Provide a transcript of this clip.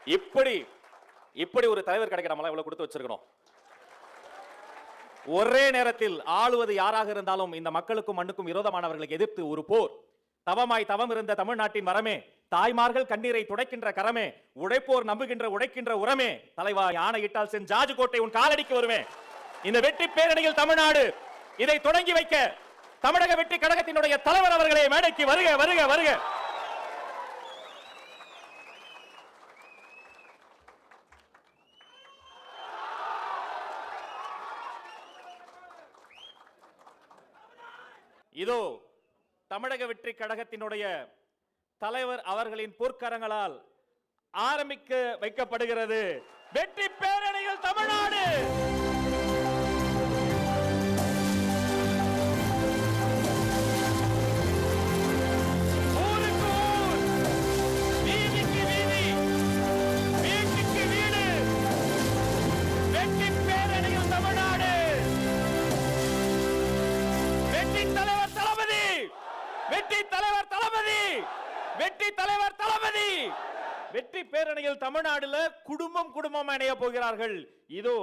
இப்படி இப்படி ஒரு தலைவர் கிடைக்க நம்மளாம் இவ்வளவு கொடுத்து வச்சிருக்கணும். ஒரே நேரத்தில் ஆளுவது யாராக இருந்தாலும் இந்த மக்களுக்கும் மண்ணுக்கும் விரோதமானவர்களுக்கு எதிர்த்து ஒரு போர். தவமாய் தவம் இருந்த தமிழ்நாட்டின் வரமே, தாய்மார்கள் கண்ணீரை துடைக்கின்ற கரமே, உழைப்போர் நம்புகின்ற உடைக்கின்ற உரமே, தலைவா யானையிட்டால் சென் ஜார்ஜ் கோட்டை உன் காலடிக்கு வருமே. இந்த வெற்றி பேரணியில் தமிழ்நாடு இதை தொடங்கி வைக்க தமிழக வெற்றி கழகத்தினுடைய தலைவர் அவர்களே மேடைக்கு வருக வருக வருக. இதோ தமிழக வெற்றி கழகத்தினுடைய தலைவர் அவர்களின் பொற்கரங்களால் ஆரம்பிக்க வைக்கப்படுகிறது வெற்றி பேரணியில் தமிழ்நாடு. ஊருக்கு ஊர், வீதிக்கு வீதி, வீட்டுக்கு வீடு, வெற்றி பேரணியில் தமிழ்நாடு. வெற்றி தலைவர் தளபதி, வெற்றி தலைவர் தளபதி, வெற்றி தலைவர் தளபதி. வெற்றி பேரணியில் தமிழ்நாடுல குடும்பம் குடும்பம் இணைய போகிறார்கள். இதோ